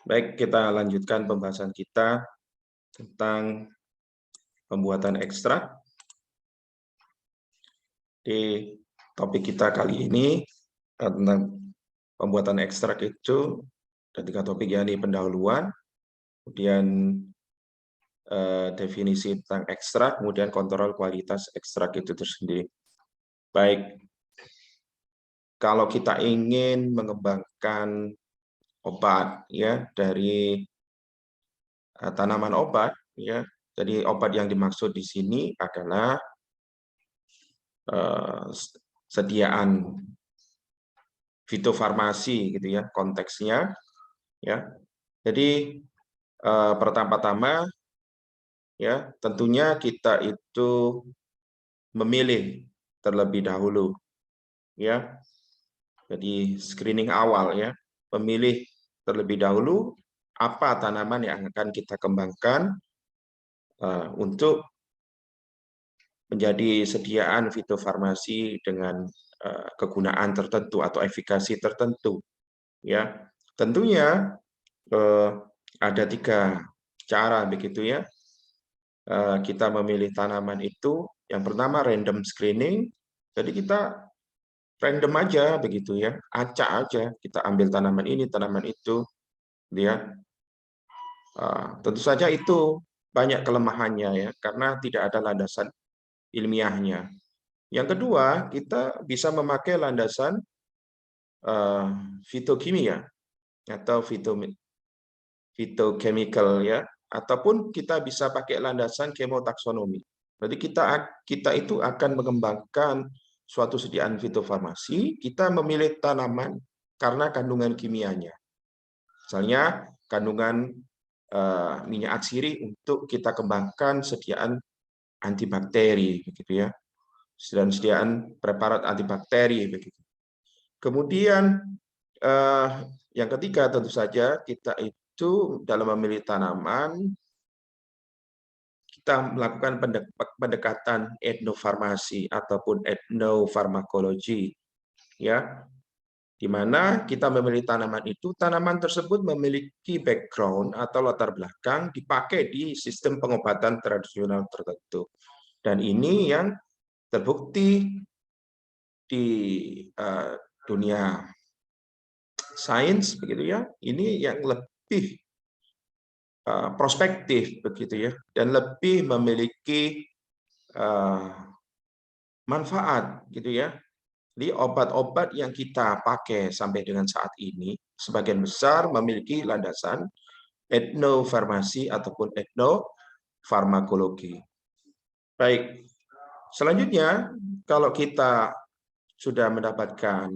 Baik, kita lanjutkan pembahasan kita tentang pembuatan ekstrak. Di topik kita kali ini tentang pembuatan ekstrak itu ada 3 topik, yakni pendahuluan, kemudian definisi tentang ekstrak, kemudian kontrol kualitas ekstrak itu tersendiri. Baik, kalau kita ingin mengembangkan obat ya dari tanaman obat ya, jadi obat yang dimaksud di sini adalah sediaan fitofarmasi gitu ya konteksnya ya. Jadi pertama-tama ya tentunya kita itu memilih terlebih dahulu ya. Jadi screening awal ya, memilih terlebih dahulu apa tanaman yang akan kita kembangkan untuk menjadi sediaan fitofarmasi dengan kegunaan tertentu atau efikasi tertentu ya. Tentunya ada 3 cara begitu ya. Kita memilih tanaman itu, yang pertama random screening. Jadi kita random aja begitu ya, acak aja, kita ambil tanaman ini, tanaman itu ya. Tentu saja itu banyak kelemahannya ya, karena tidak ada landasan ilmiahnya. Yang kedua, kita bisa memakai landasan fitokimia atau fitochemical ya, ataupun kita bisa pakai landasan kemotaksonomi. Jadi kita itu akan mengembangkan suatu sediaan fitofarmasi, kita memilih tanaman karena kandungan kimianya. Misalnya kandungan minyak atsiri untuk kita kembangkan sediaan antibakteri begitu ya. Sediaan preparat antibakteri begitu. Kemudian yang ketiga tentu saja kita itu dalam memilih tanaman kita melakukan pendekatan etnofarmasi ataupun etnofarmakologi ya, di mana kita memilih tanaman itu, tanaman tersebut memiliki background atau latar belakang dipakai di sistem pengobatan tradisional tertentu, dan ini yang terbukti di dunia sains begitu ya, ini yang lebih prospektif begitu ya, dan lebih memiliki manfaat gitu ya. Jadi obat-obat yang kita pakai sampai dengan saat ini sebagian besar memiliki landasan etnofarmasi ataupun etnofarmakologi. Baik, selanjutnya kalau kita sudah mendapatkan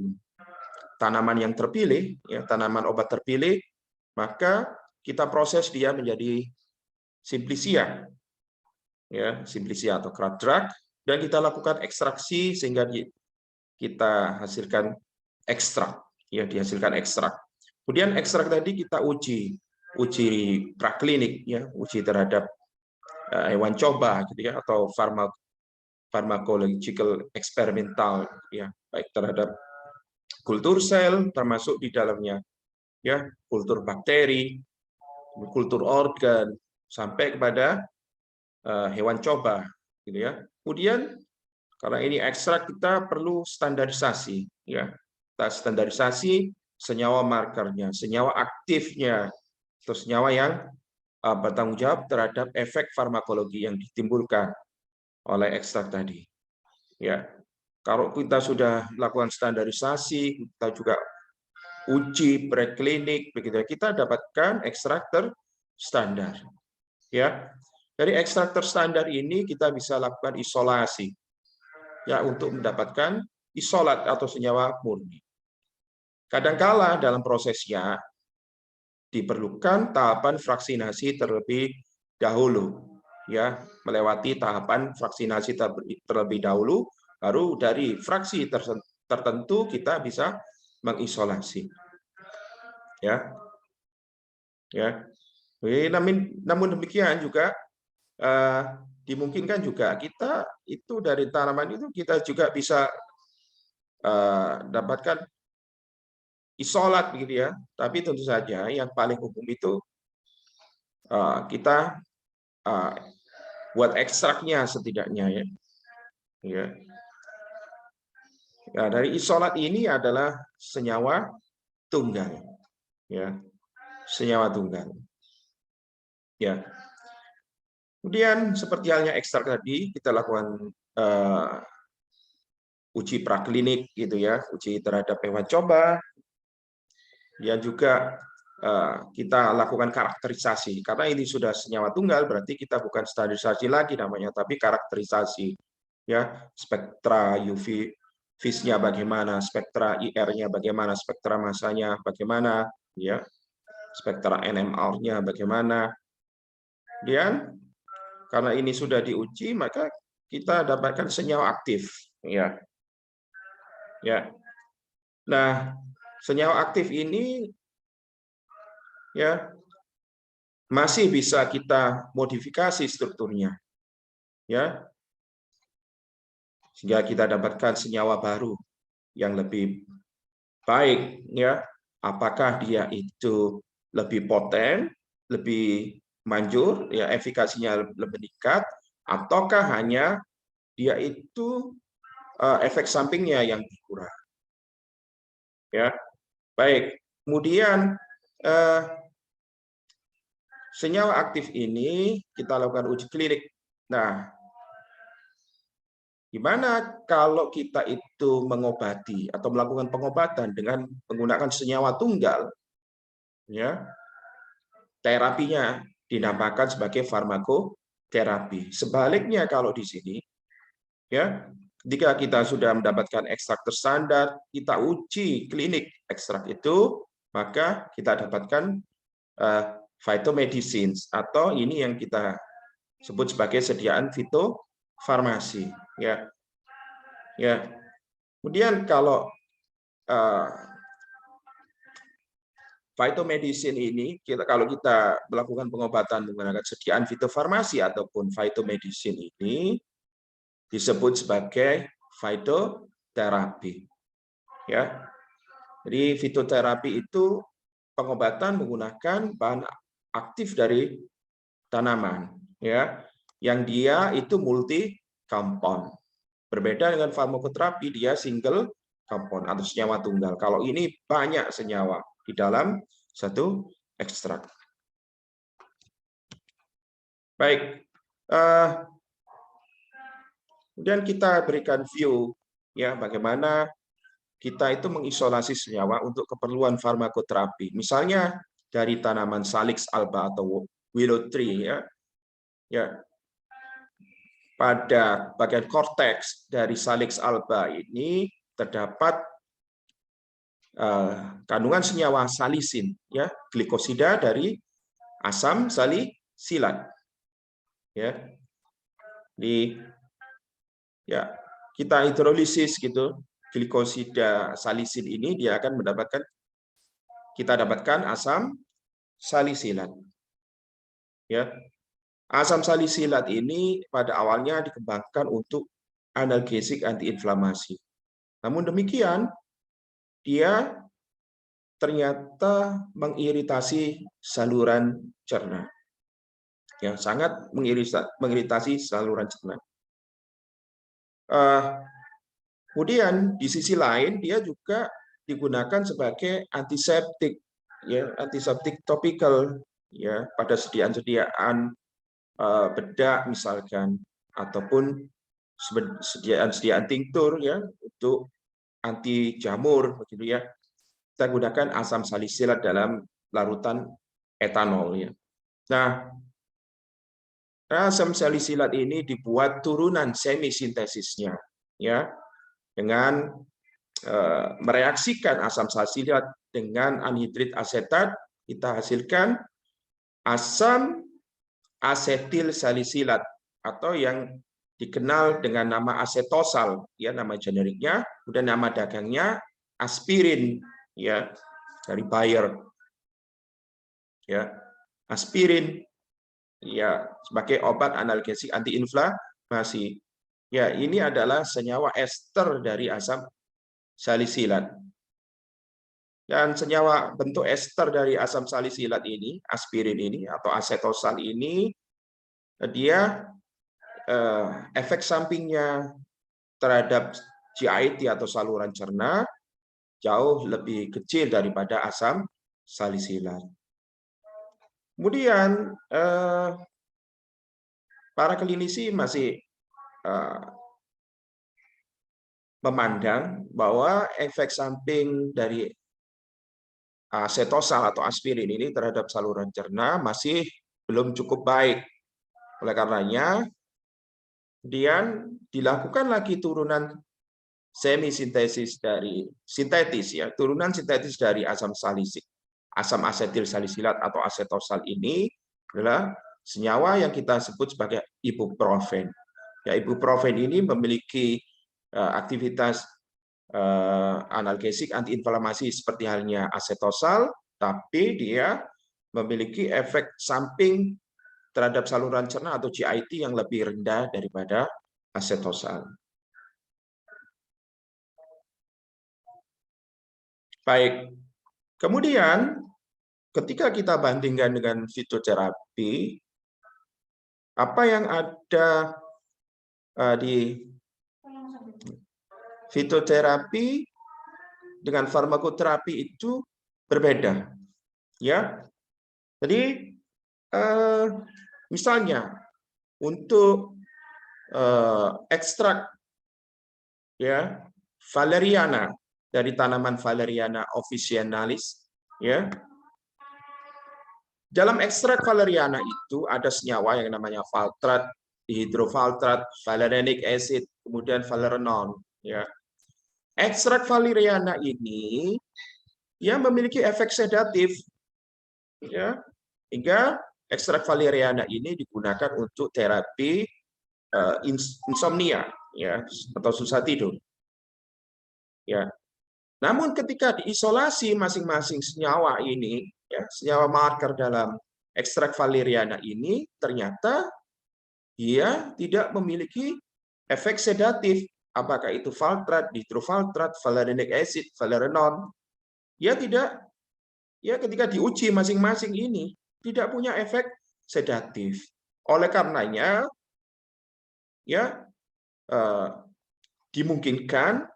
tanaman yang terpilih, ya, tanaman obat terpilih, maka kita proses dia menjadi simplicia, ya, simplicia atau crushed drug, dan kita lakukan ekstraksi sehingga kita hasilkan ekstrak, ya, dihasilkan ekstrak. Kemudian ekstrak tadi kita uji praklinik, ya, uji terhadap hewan coba, gitu ya, atau pharmacological eksperimental, ya, baik terhadap kultur sel, termasuk di dalamnya, ya, kultur bakteri, kultur organ, sampai kepada hewan coba, gitu ya. Kemudian karena ini ekstrak, kita perlu standarisasi, ya. Kita standarisasi senyawa markernya, senyawa aktifnya, atau senyawa yang bertanggung jawab terhadap efek farmakologi yang ditimbulkan oleh ekstrak tadi. Ya, kalau kita sudah melakukan standarisasi, kita juga uji preklinik, begitu kita dapatkan ekstrak terstandar. Ya, dari ekstrak terstandar ini kita bisa lakukan isolasi, ya, untuk mendapatkan isolat atau senyawa murni. Kadangkala dalam prosesnya diperlukan tahapan vaksinasi terlebih dahulu, ya, melewati tahapan vaksinasi terlebih dahulu, baru dari fraksi tertentu kita bisa mengisolasi, ya, ya. Namun demikian juga dimungkinkan juga kita itu dari tanaman itu kita juga bisa dapatkan isolat begitu ya. Tapi tentu saja yang paling umum itu kita buat ekstraknya setidaknya ya. Ya. Nah, dari isolat ini adalah senyawa tunggal, ya, senyawa tunggal. Ya. Kemudian seperti halnya ekstrak tadi, kita lakukan uji praklinik gitu ya, uji terhadap hewan coba. Dan juga kita lakukan karakterisasi. Karena ini sudah senyawa tunggal, berarti kita bukan standarisasi lagi namanya, tapi karakterisasi. Ya, spektra UV vis-nya bagaimana, spektra IR-nya bagaimana, spektra masanya bagaimana, ya, spektra NMR-nya bagaimana. Dan karena ini sudah diuji, maka kita dapatkan senyawa aktif, ya. Ya. Nah, senyawa aktif ini ya masih bisa kita modifikasi strukturnya, ya, sehingga kita dapatkan senyawa baru yang lebih baik, ya. Apakah dia itu lebih poten, lebih manjur, ya, efikasinya lebih meningkat, ataukah hanya dia itu efek sampingnya yang berkurang, ya. Baik. Kemudian senyawa aktif ini kita lakukan uji klinik. Nah, gimana kalau kita itu mengobati atau melakukan pengobatan dengan menggunakan senyawa tunggal? Ya, terapinya dinamakan sebagai farmakoterapi. Sebaliknya kalau di sini, ya, ketika kita sudah mendapatkan ekstrak terstandar, kita uji klinik ekstrak itu, maka kita dapatkan phytomedicine atau ini yang kita sebut sebagai sediaan fitofarmasi, ya. Ya. Kemudian kalau phytomedicine ini, kalau kita melakukan pengobatan menggunakan sediaan fitofarmasi ataupun phytomedicine ini disebut sebagai fitoterapi. Ya. Jadi fitoterapi itu pengobatan menggunakan bahan aktif dari tanaman, ya, yang dia itu multi compound. Berbeda dengan farmakoterapi, dia single compound atau senyawa tunggal. Kalau ini banyak senyawa di dalam satu ekstrak. Baik. Kemudian kita berikan view ya bagaimana kita itu mengisolasi senyawa untuk keperluan farmakoterapi. Misalnya dari tanaman Salix alba atau willow tree, ya. Ya. Pada bagian korteks dari Salix alba ini terdapat kandungan senyawa salisin, ya, glikosida dari asam salisilat, ya. Ya, kita hidrolisis gitu, glikosida salisin ini dia akan mendapatkan, kita dapatkan asam salisilat, ya. Asam salisilat ini pada awalnya dikembangkan untuk analgesik antiinflamasi. Namun demikian, dia ternyata mengiritasi saluran cerna. Yang sangat mengiritasi saluran cerna. Kemudian di sisi lain dia juga digunakan sebagai antiseptik, ya, antiseptik topikal, ya, pada sediaan-sediaan bedak misalkan, ataupun sediaan tinktur, ya, untuk anti jamur begitu, ya. Kita gunakan asam salisilat dalam larutan etanol, ya. Nah, asam salisilat ini dibuat turunan semisintesisnya, ya, dengan mereaksikan asam salisilat dengan anhidrit asetat, kita hasilkan asam asetil salisilat atau yang dikenal dengan nama asetosal, ya, nama generiknya, kemudian nama dagangnya aspirin, ya, dari Bayer, ya, aspirin, ya, sebagai obat analgesik antiinflamasi. Ya, ini adalah senyawa ester dari asam salisilat. Dan senyawa bentuk ester dari asam salisilat ini, aspirin ini atau asetosal ini, dia efek sampingnya terhadap GIT atau saluran cerna jauh lebih kecil daripada asam salisilat. Kemudian para klinisi masih memandang bahwa efek samping dari asetosal atau aspirin ini terhadap saluran cerna masih belum cukup baik. Oleh karenanya, kemudian dilakukan lagi turunan semi-sintetis dari turunan sintetis dari asam salisik. Asam asetil salisilat atau asetosal ini adalah senyawa yang kita sebut sebagai ibuprofen. Ya, ibuprofen ini memiliki aktivitas analgesik antiinflamasi seperti halnya asetosal, tapi dia memiliki efek samping terhadap saluran cerna atau GIT yang lebih rendah daripada asetosal. Baik, kemudian ketika kita bandingkan dengan fitoterapi, apa yang ada di fitoterapi dengan farmakoterapi itu berbeda, ya. Jadi misalnya untuk ekstrak ya valeriana dari tanaman Valeriana officinalis, ya. Dalam ekstrak valeriana itu ada senyawa yang namanya valtrat, dihidrovaltrat, valerianic acid, kemudian valerenol, ya. Ekstrak valeriana ini ya memiliki efek sedatif, ya, hingga ekstrak valeriana ini digunakan untuk terapi insomnia, ya, atau susah tidur, ya. Namun ketika diisolasi masing-masing senyawa ini, ya, senyawa marker dalam ekstrak valeriana ini ternyata dia tidak memiliki efek sedatif. Apakah itu valtrat, dihidrovaltrat, valerianic acid, valerenol? Ya tidak. Ya ketika diuji masing-masing ini tidak punya efek sedatif. Oleh karenanya, ya dimungkinkan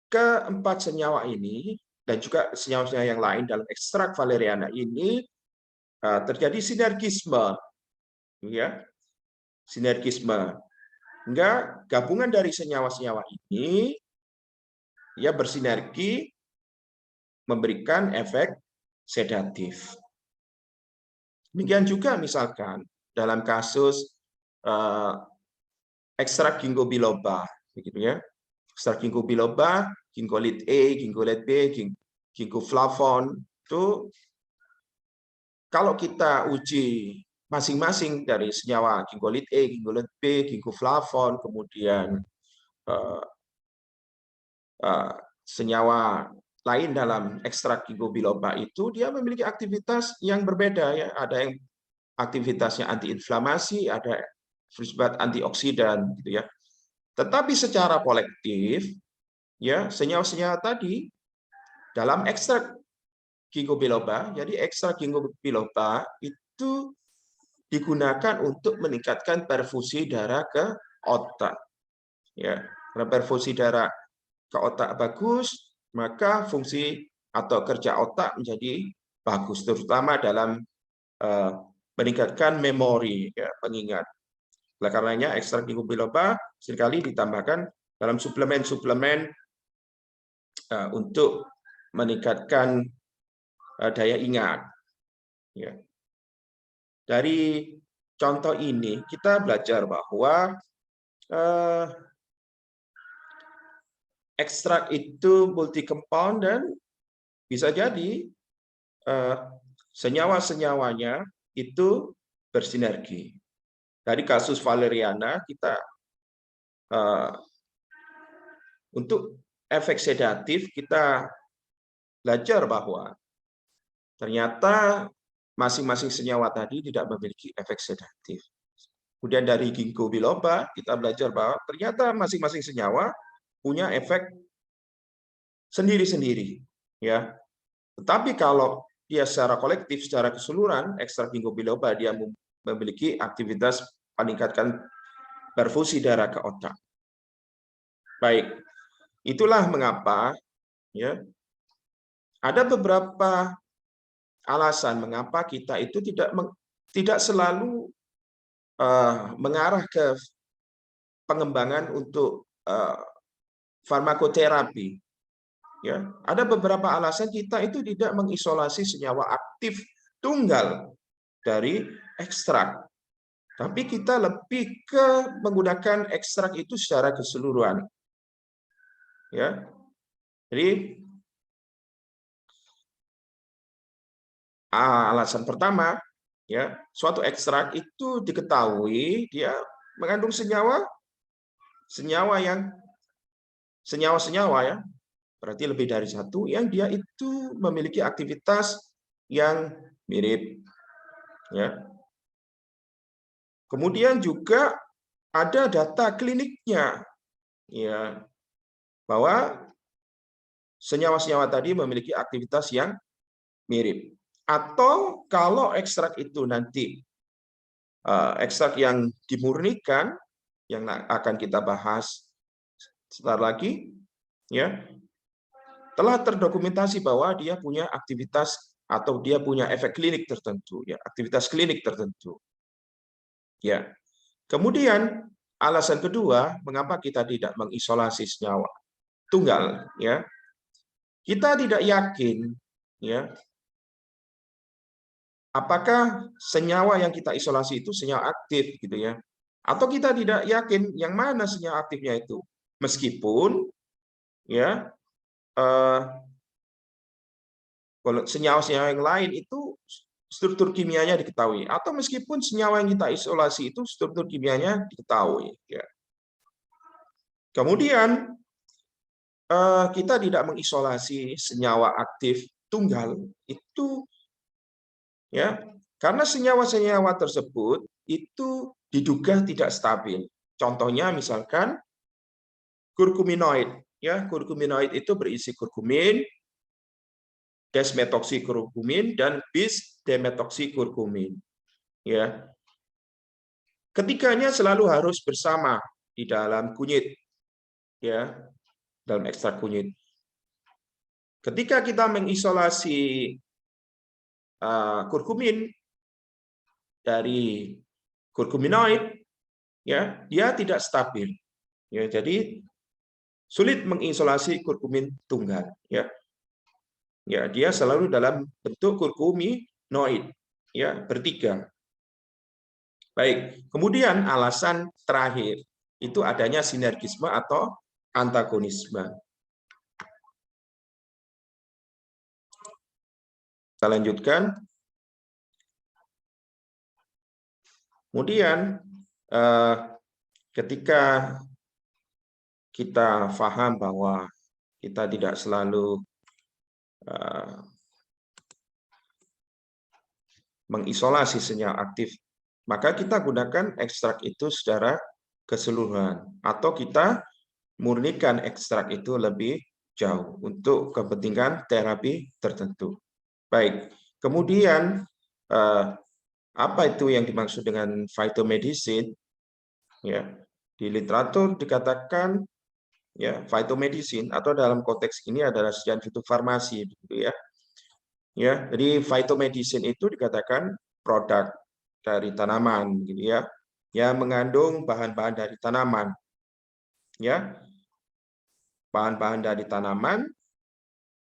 keempat senyawa ini dan juga senyawa-senyawa yang lain dalam ekstrak valeriana ini terjadi sinergisme, ya, sinergisme. Hingga gabungan dari senyawa-senyawa ini ya bersinergi memberikan efek sedatif. Demikian juga misalkan dalam kasus ekstrak ginkgo biloba, begitu ya. Ekstrak ginkgo biloba, ginkgolit A, ginkgolit B, ginkgo flavon itu kalau kita uji masing-masing dari senyawa ginkgolit A, ginkgolit B, ginkgo flavon, kemudian senyawa lain dalam ekstrak ginkgo biloba itu dia memiliki aktivitas yang berbeda, ya. Ada yang aktivitasnya antiinflamasi, ada bersifat antioksidan, gitu ya. Tetapi secara kolektif, ya, senyawa-senyawa tadi dalam ekstrak ginkgo biloba, jadi ekstrak ginkgo biloba itu digunakan untuk meningkatkan perfusi darah ke otak, ya. Karena perfusi darah ke otak bagus, maka fungsi atau kerja otak menjadi bagus, terutama dalam meningkatkan memori, ya, pengingat. Oleh karenanya ekstrak ginkgo biloba seringkali ditambahkan dalam suplemen-suplemen untuk meningkatkan daya ingat. Ya. Dari contoh ini kita belajar bahwa ekstrak itu multi compound dan bisa jadi senyawa-senyawanya itu bersinergi. Dari kasus valeriana kita untuk efek sedatif kita belajar bahwa ternyata masing-masing senyawa tadi tidak memiliki efek sedatif. Kemudian dari ginkgo biloba kita belajar bahwa ternyata masing-masing senyawa punya efek sendiri-sendiri. ya. Tetapi kalau dia secara kolektif, secara keseluruhan, ekstrak ginkgo biloba dia memiliki aktivitas meningkatkan perfusi darah ke otak. Baik, itulah mengapa ya ada beberapa alasan mengapa kita itu tidak selalu mengarah ke pengembangan untuk farmakoterapi. Ya, ada beberapa alasan kita itu tidak mengisolasi senyawa aktif tunggal dari ekstrak, tapi kita lebih ke menggunakan ekstrak itu secara keseluruhan. Ya, jadi alasan pertama, ya, suatu ekstrak itu diketahui dia mengandung senyawa ya, berarti lebih dari satu yang dia itu memiliki aktivitas yang mirip, ya. Kemudian juga ada data kliniknya, ya, bahwa senyawa-senyawa tadi memiliki aktivitas yang mirip. Atau kalau ekstrak itu nanti ekstrak yang dimurnikan, yang akan kita bahas sebentar lagi, ya, telah terdokumentasi bahwa dia punya aktivitas atau dia punya efek klinik tertentu, ya, aktivitas klinik tertentu. Ya. Kemudian alasan kedua, mengapa kita tidak mengisolasi senyawa tunggal, ya. Kita tidak yakin, ya, apakah senyawa yang kita isolasi itu senyawa aktif, gitu ya. Atau kita tidak yakin yang mana senyawa aktifnya itu. Meskipun ya kalau senyawa-senyawa yang lain itu struktur kimianya diketahui, atau meskipun senyawa yang kita isolasi itu struktur kimianya diketahui, ya. Kemudian kita tidak mengisolasi senyawa aktif tunggal itu, ya, karena senyawa-senyawa tersebut itu diduga tidak stabil. Contohnya misalkan kurkuminoid, ya, kurkuminoid itu berisi kurkumin, desmetoksikurkumin dan bis-demetoksikurkumin, ya. Ketiganya selalu harus bersama di dalam kunyit, ya, dalam ekstrak kunyit. Ketika kita mengisolasi kurkumin dari kurkuminoid, ya, dia tidak stabil, ya, jadi sulit mengisolasi kurkumin tunggal, ya. Ya, dia selalu dalam bentuk kurkuminoid, ya, bertiga. Baik, kemudian alasan terakhir itu adanya sinergisme atau antagonisme. Kita lanjutkan. Kemudian ketika kita paham bahwa kita tidak selalu mengisolasi senyawa aktif, maka kita gunakan ekstrak itu secara keseluruhan, atau kita murnikan ekstrak itu lebih jauh untuk kepentingan terapi tertentu. Baik, kemudian apa itu yang dimaksud dengan phytomedicine? Ya, di literatur dikatakan, ya, phytomedicine atau dalam konteks ini adalah sejenis fitofarmasi, begitu ya. Ya, jadi phytomedicine itu dikatakan produk dari tanaman, gitu ya, yang mengandung bahan-bahan dari tanaman, ya, bahan-bahan dari tanaman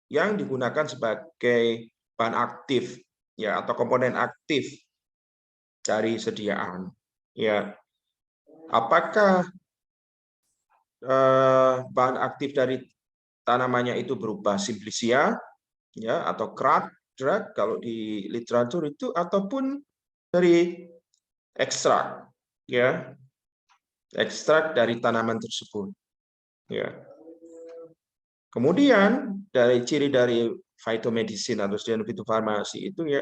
yang digunakan sebagai bahan aktif, ya, atau komponen aktif dari sediaan, ya. Apakah bahan aktif dari tanamannya itu berupa simplicia, ya, atau drug kalau di literatur itu, ataupun dari ekstrak, ya, ekstrak dari tanaman tersebut, ya. Kemudian dari ciri dari phytomedicine atau fitofarmasi itu, ya,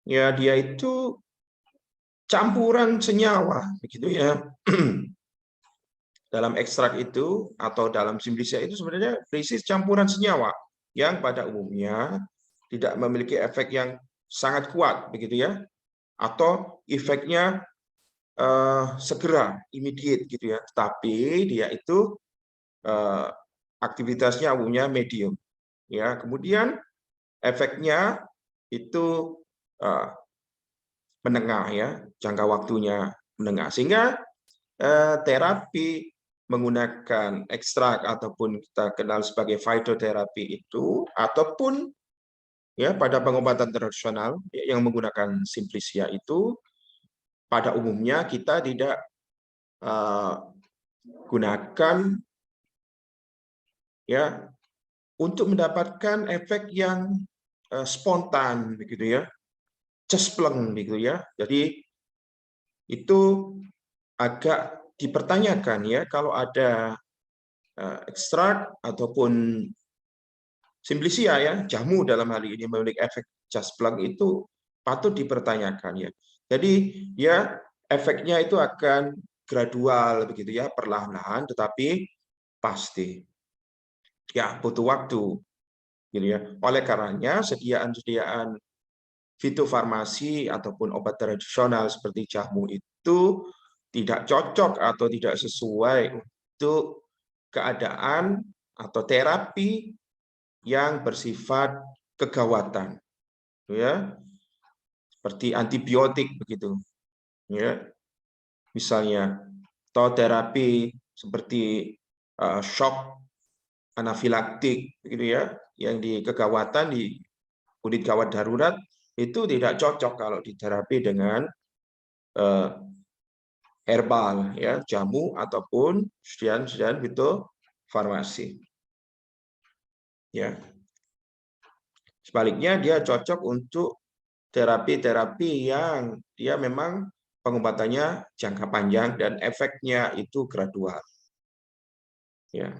ya, dia itu campuran senyawa, begitu ya. Dalam ekstrak itu atau dalam simplicia itu sebenarnya berisi campuran senyawa yang pada umumnya tidak memiliki efek yang sangat kuat, begitu ya, atau efeknya segera, immediate, gitu ya. Tapi dia itu aktivitasnya umumnya medium, ya. Kemudian efeknya itu menengah, ya, jangka waktunya menengah, sehingga terapi menggunakan ekstrak ataupun kita kenal sebagai fitoterapi itu, ataupun ya pada pengobatan tradisional yang menggunakan simplicia itu, pada umumnya kita tidak gunakan ya untuk mendapatkan efek yang spontan, begitu ya, cespleng, begitu ya. Jadi itu agak dipertanyakan ya kalau ada ekstrak ataupun simplicia ya, jamu dalam hal ini memiliki efek cespleng, itu patut dipertanyakan ya. Jadi ya efeknya itu akan gradual, begitu ya, perlahan-lahan tetapi pasti. Ya butuh waktu, gitu ya. Oleh karenanya sediaan fitofarmasi ataupun obat tradisional seperti jamu itu tidak cocok atau tidak sesuai untuk keadaan atau terapi yang bersifat kegawatan, ya, seperti antibiotik, begitu ya, misalnya, atau terapi seperti shock anafilaktik, gitu ya, yang di kegawatan, di unit gawat darurat, itu tidak cocok kalau diterapi dengan herbal, ya, jamu ataupun sediaan fitofarmasi. Ya. Sebaliknya dia cocok untuk terapi-terapi yang dia memang pengobatannya jangka panjang dan efeknya itu gradual. Ya.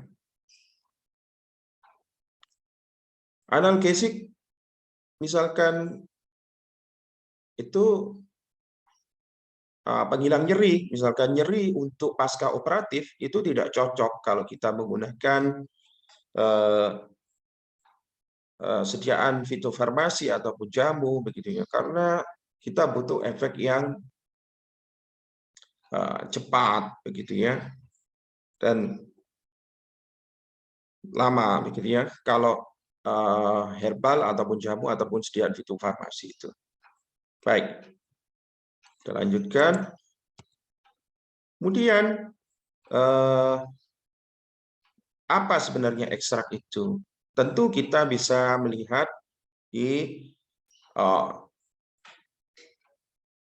Analgesik misalkan itu penghilang nyeri, misalkan nyeri untuk pasca operatif itu tidak cocok kalau kita menggunakan sediaan fitofarmasi ataupun jamu, begitu ya, karena kita butuh efek yang cepat, begitu ya, dan lama, begitu ya, kalau herbal ataupun jamu ataupun sediaan fitofarmasi itu. Baik, kita lanjutkan. Kemudian apa sebenarnya ekstrak itu? Tentu kita bisa melihat di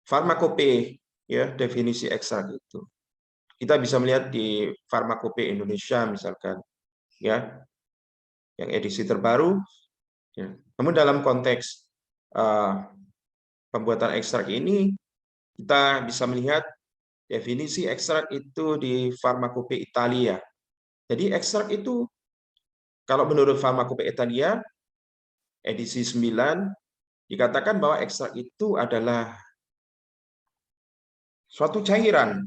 farmakope, ya, definisi ekstrak itu. Kita bisa melihat di Farmakope Indonesia misalkan, ya, yang edisi terbaru. Ya. Namun dalam konteks pembuatan ekstrak ini, kita bisa melihat definisi ekstrak itu di Farmakope Italia. Jadi ekstrak itu, kalau menurut Farmakope Italia, edisi 9, dikatakan bahwa ekstrak itu adalah suatu cairan,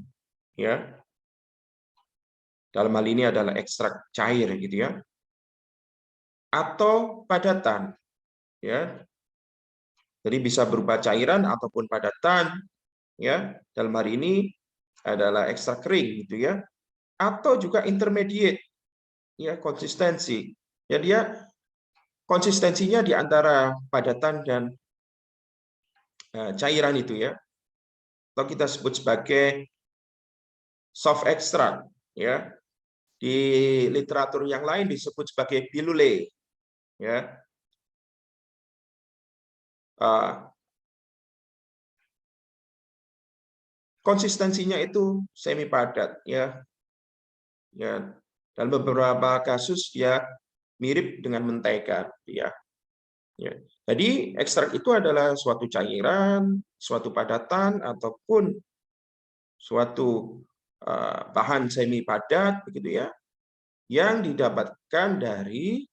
ya. Dalam hal ini adalah ekstrak cair, gitu ya, atau padatan, ya. Jadi bisa berupa cairan ataupun padatan, ya. Dalam hal ini adalah ekstrak kering, gitu ya, atau juga intermediate, ya, konsistensi. Ya, dia konsistensinya di antara padatan dan cairan itu, ya, atau kita sebut sebagai soft extract, ya. Di literatur yang lain disebut sebagai pilule, ya. Konsistensinya itu semi padat, ya. Ya, dalam beberapa kasus ya mirip dengan mentega, ya. Ya. Jadi ekstrak itu adalah suatu cairan, suatu padatan ataupun suatu bahan semi padat, begitu ya, yang didapatkan dari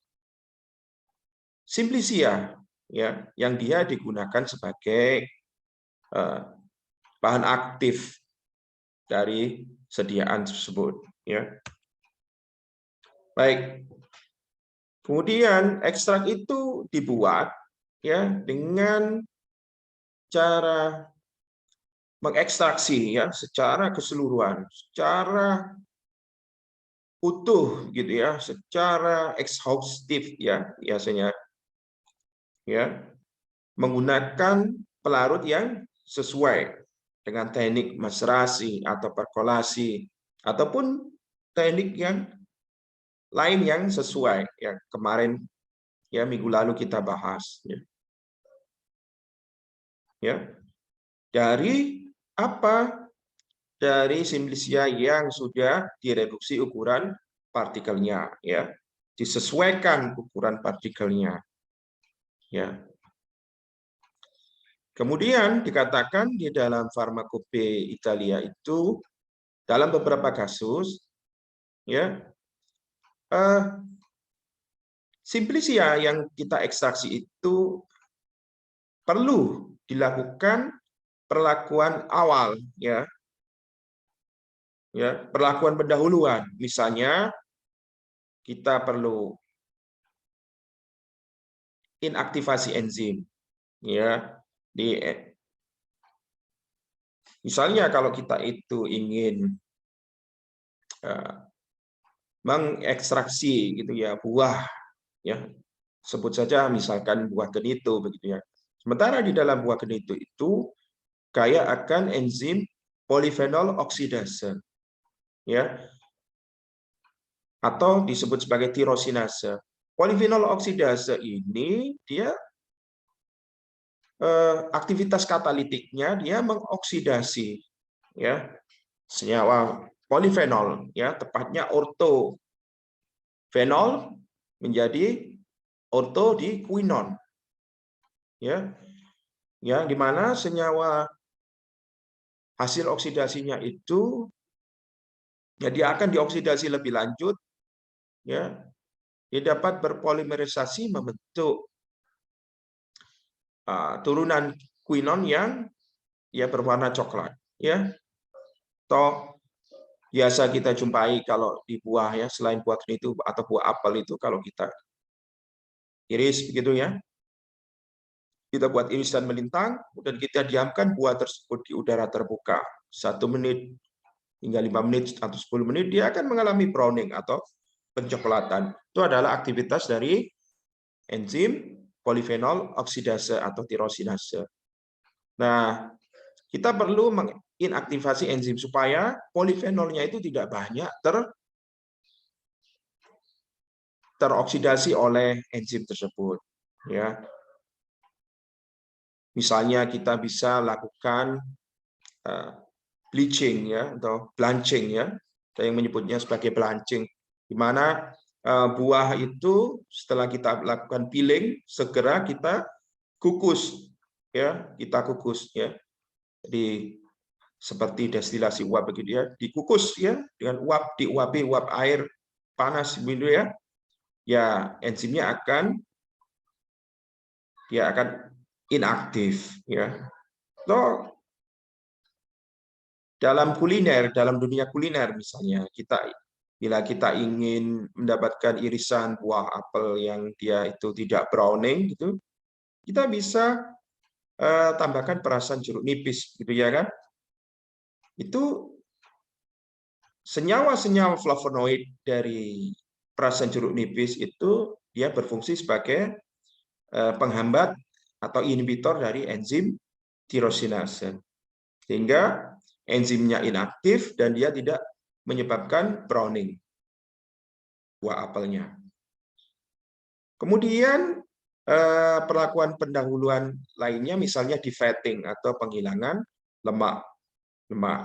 simplicia, ya, yang dia digunakan sebagai bahan aktif dari sediaan tersebut, ya. Baik. Kemudian ekstrak itu dibuat ya dengan cara mengekstraksi ya secara keseluruhan, secara utuh gitu ya, secara ekshaustif ya biasanya ya, menggunakan pelarut yang sesuai dengan teknik maserasi atau perkolasi ataupun teknik yang lain yang sesuai ya kemarin ya minggu lalu kita bahas ya. Dari apa? Dari simplisia yang sudah direduksi ukuran partikelnya ya. Disesuaikan ukuran partikelnya ya. Kemudian dikatakan di dalam farmakope Italia itu dalam beberapa kasus ya simplisia yang kita ekstraksi itu perlu dilakukan perlakuan awal ya perlakuan pendahuluan, misalnya kita perlu inaktivasi enzim ya misalnya kalau kita itu ingin mengekstraksi gitu ya buah ya sebut saja misalkan buah genito begitu ya. Sementara di dalam buah genito itu kaya akan enzim polifenol oksidase ya atau disebut sebagai tirosinase. Polifenol oksidase ini dia aktivitas katalitiknya dia mengoksidasi ya senyawa polifenol ya tepatnya ortofenol menjadi ortodikuinon ya di mana senyawa hasil oksidasinya itu ya dia akan dioksidasi lebih lanjut ya dia dapat berpolimerisasi membentuk turunan quinon yang ya berwarna coklat ya toh biasa kita jumpai kalau di buah ya selain buah itu atau buah apel itu kalau kita iris begitu ya kita buat irisan melintang dan kita diamkan buah tersebut di udara terbuka 1 menit hingga 5 menit atau 10 menit dia akan mengalami browning atau pencoklatan. Itu adalah aktivitas dari enzim polifenol oksidase atau tirosinase. Nah, kita perlu menginaktivasi enzim supaya polifenolnya itu tidak banyak teroksidasi oleh enzim tersebut. Ya, misalnya kita bisa lakukan bleaching ya atau blanching ya, ada yang menyebutnya sebagai blanching, di mana buah itu setelah kita lakukan peeling segera kita kukus ya, jadi seperti destilasi uap begitu ya, dikukus ya dengan uap, diuapi uap air panas begitu ya, enzimnya akan inaktif ya. So, dalam dunia kuliner misalnya, bila kita ingin mendapatkan irisan buah apel yang dia itu tidak browning gitu, kita bisa tambahkan perasan jeruk nipis gitu ya kan. Itu senyawa-senyawa flavonoid dari perasan jeruk nipis itu dia berfungsi sebagai penghambat atau inhibitor dari enzim tirosinase. Sehingga enzimnya inaktif dan dia tidak menyebabkan browning buah apelnya. Kemudian perlakuan pendahuluan lainnya misalnya defatting atau penghilangan lemak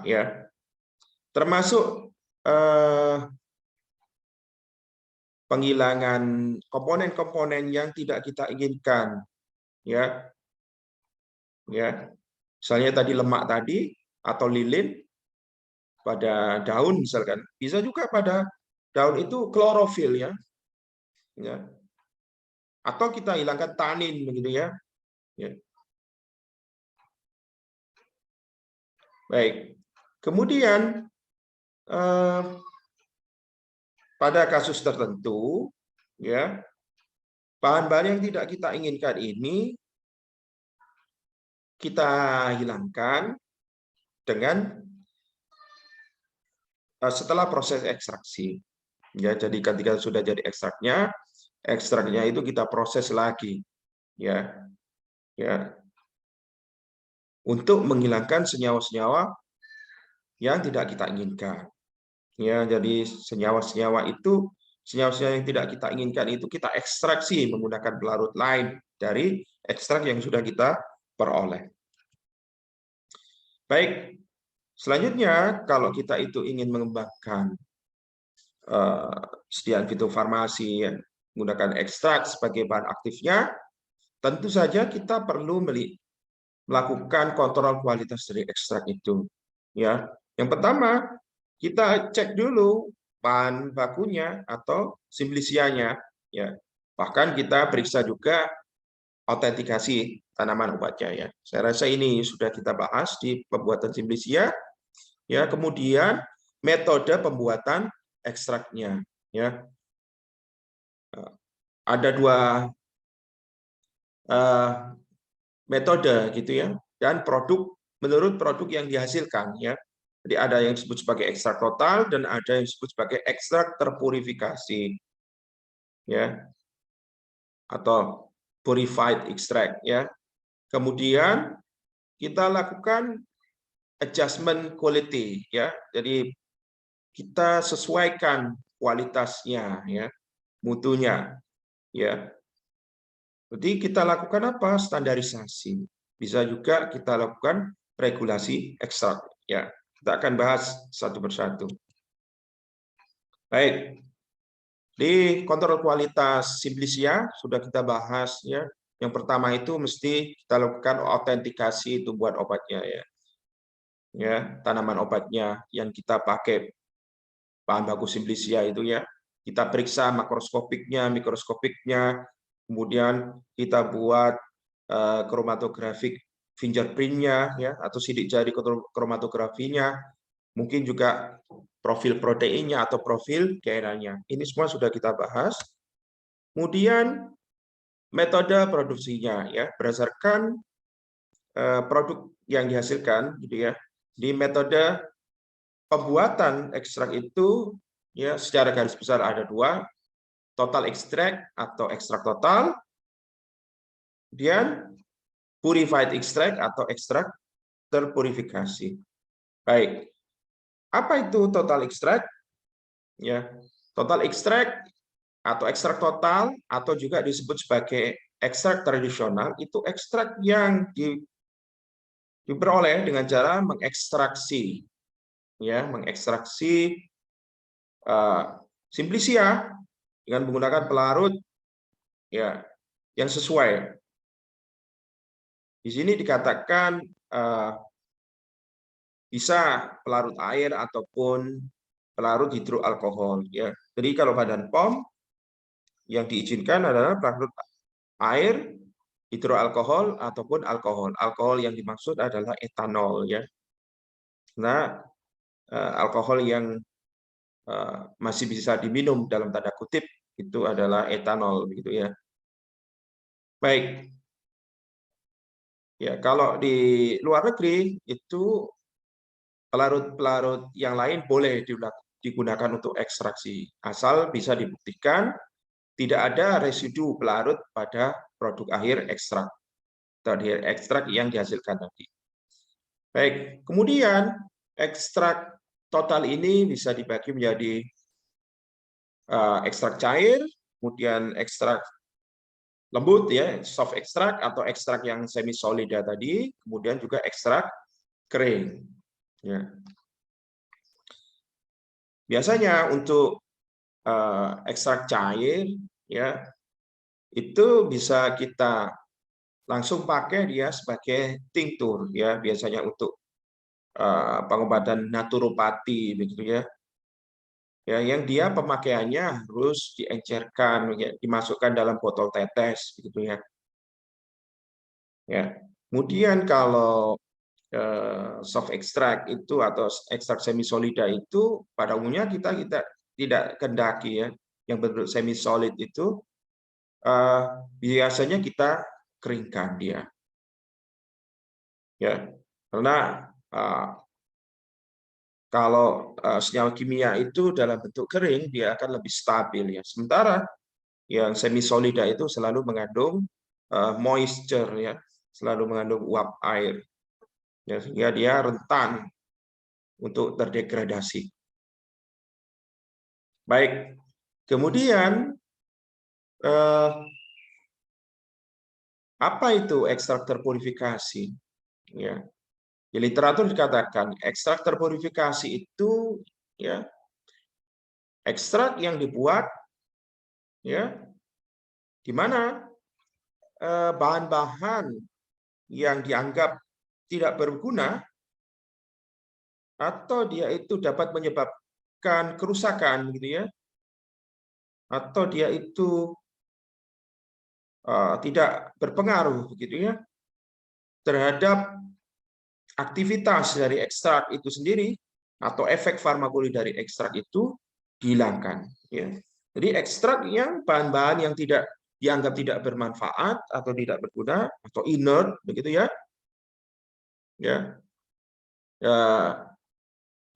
ya. Termasuk penghilangan komponen-komponen yang tidak kita inginkan ya. Misalnya tadi lemak tadi atau lilin pada daun misalkan, bisa juga pada daun itu klorofil ya. Atau kita hilangkan tanin begitu ya. Baik. Kemudian pada kasus tertentu ya Bahan-bahan yang tidak kita inginkan ini kita hilangkan dengan setelah proses ekstraksi. Ya, jadi ketika sudah jadi ekstraknya itu kita proses lagi, ya, untuk menghilangkan senyawa-senyawa yang tidak kita inginkan. Ya, jadi senyawa-senyawa yang tidak kita inginkan itu kita ekstraksi menggunakan pelarut lain dari ekstrak yang sudah kita peroleh. Baik, selanjutnya kalau kita itu ingin mengembangkan sediaan fitofarmasi menggunakan ekstrak sebagai bahan aktifnya, tentu saja kita perlu melakukan kontrol kualitas dari ekstrak itu. Ya, yang pertama kita cek dulu bahan bakunya atau simplicianya. Ya, bahkan kita periksa juga autentikasi tanaman obatnya. Ya, saya rasa ini sudah kita bahas di pembuatan simplicia. Ya, kemudian metode pembuatan ekstraknya. Ya, ada dua metode gitu ya, dan menurut produk yang dihasilkan ya. Jadi ada yang disebut sebagai ekstrak total dan ada yang disebut sebagai ekstrak terpurifikasi ya, atau purified extract ya. Kemudian kita lakukan adjustment quality ya. Jadi kita sesuaikan kualitasnya ya, mutunya ya. Jadi kita lakukan apa? Standarisasi. Bisa juga kita lakukan regulasi ekstrak. Ya, kita akan bahas satu persatu. Baik, di kontrol kualitas simplicia sudah kita bahas ya. Yang pertama itu mesti kita lakukan autentikasi tumbuhan obatnya ya. Ya, tanaman obatnya yang kita pakai bahan baku simplicia itu ya. Kita periksa makroskopiknya, mikroskopiknya, kemudian kita buat kromatografik fingerprint-nya ya, atau sidik jari kromatografinya, mungkin juga profil proteinnya atau profil DNA-nya. Ini semua sudah kita bahas. Kemudian metode produksinya ya, berdasarkan produk yang dihasilkan gitu ya. Di metode pembuatan ekstrak itu ya secara garis besar ada dua, total extract atau ekstrak total, kemudian purified extract atau ekstrak terpurifikasi. Baik, apa itu total extract? Ya, total extract atau ekstrak total atau juga disebut sebagai ekstrak tradisional itu ekstrak yang diperoleh dengan cara mengekstraksi, ya, mengekstraksi simplicia dengan menggunakan pelarut ya yang sesuai. Di sini dikatakan bisa pelarut air ataupun pelarut hidroalkohol ya. Jadi kalau badan POM yang diizinkan adalah pelarut air, hidroalkohol ataupun alkohol. Alkohol yang dimaksud adalah etanol ya. Nah, alkohol yang masih bisa diminum dalam tanda kutip itu adalah etanol begitu ya. Baik. Ya, kalau di luar negeri itu pelarut-pelarut yang lain boleh digunakan untuk ekstraksi, asal bisa dibuktikan tidak ada residu pelarut pada produk akhir ekstrak atau ekstrak yang dihasilkan tadi. Baik, kemudian ekstrak total ini bisa dibagi menjadi ekstrak cair, kemudian ekstrak lembut ya, soft extract atau ekstrak yang semi solida tadi, kemudian juga ekstrak kering. Ya. Biasanya untuk ekstrak cair ya itu bisa kita langsung pakai dia sebagai tinktur ya, biasanya untuk pengobatan naturopati begitu ya. Ya, yang dia pemakaiannya harus diencerkan, ya, dimasukkan dalam botol tetes begitu ya. Ya. Kemudian kalau soft extract itu atau ekstrak semi solida itu pada umumnya kita tidak kendaki ya, yang bentuk semi solid itu biasanya kita keringkan dia, ya, karena kalau senyawa kimia itu dalam bentuk kering dia akan lebih stabil, ya. Sementara yang semi solida itu selalu mengandung moisture, ya, selalu mengandung uap air, ya, sehingga dia rentan untuk terdegradasi. Baik, kemudian apa itu ekstrak terpurifikasi? Ya, di literatur dikatakan ekstrak terpurifikasi itu, ya, ekstrak yang dibuat, ya, di mana bahan-bahan yang dianggap tidak berguna atau dia itu dapat menyebabkan kerusakan, gitu ya, atau dia itu tidak berpengaruh, gitu ya, terhadap aktivitas dari ekstrak itu sendiri atau efek farmakologi dari ekstrak itu dihilangkan, ya. Jadi ekstrak yang bahan-bahan yang tidak dianggap tidak bermanfaat atau tidak berguna atau inert, begitu ya, ya,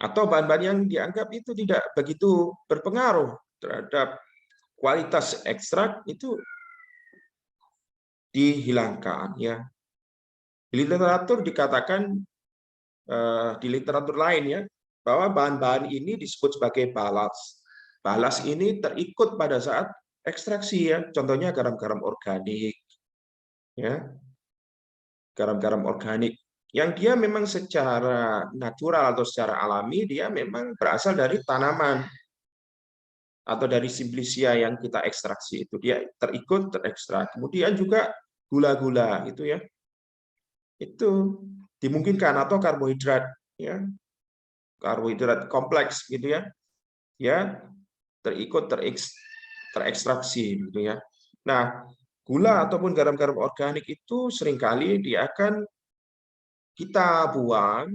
atau bahan-bahan yang dianggap itu tidak begitu berpengaruh terhadap kualitas ekstrak itu dihilangkan, ya. Di literatur dikatakan, di literatur lain, ya, bahwa bahan-bahan ini disebut sebagai balas. Balas ini terikut pada saat ekstraksi, ya. Contohnya garam-garam organik, ya, garam-garam organik yang dia memang secara natural atau secara alami dia memang berasal dari tanaman atau dari simplicia yang kita ekstraksi itu dia terikut terekstrak. Kemudian juga gula-gula itu, ya, itu dimungkinkan, atau karbohidrat, ya, karbohidrat kompleks, gitu ya, ya, terikut terekstraksi, gitu ya. Nah, gula ataupun garam-garam organik itu seringkali dia akan kita buang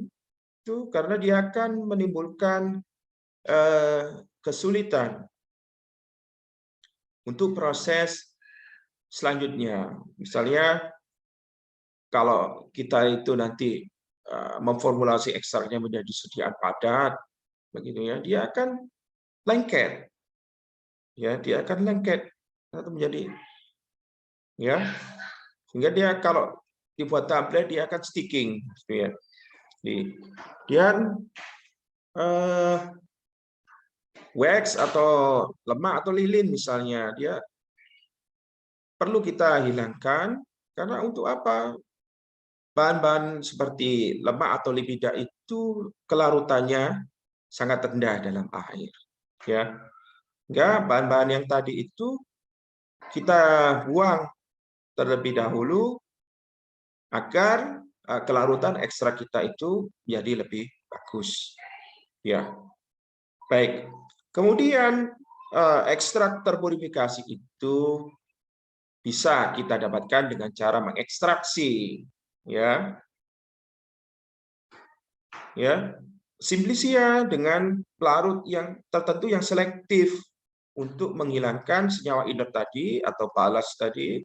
itu karena dia akan menimbulkan kesulitan untuk proses selanjutnya. Misalnya kalau kita itu nanti memformulasi ekstraknya menjadi sediaan padat, begitu ya, dia akan lengket, ya, dia akan lengket atau menjadi, ya, sehingga dia kalau dibuat tablet dia akan sticking, gitu ya. Dan wax atau lemak atau lilin misalnya, dia perlu kita hilangkan karena untuk apa? Bahan-bahan seperti lemak atau lipida itu kelarutannya sangat rendah dalam air, ya. Sehingga bahan-bahan yang tadi itu kita buang terlebih dahulu agar kelarutan ekstrak kita itu menjadi lebih bagus, ya. Baik. Kemudian ekstrak terpurifikasi itu bisa kita dapatkan dengan cara mengekstraksi, ya, simplicia dengan pelarut yang tertentu yang selektif untuk menghilangkan senyawa inert tadi atau balas tadi,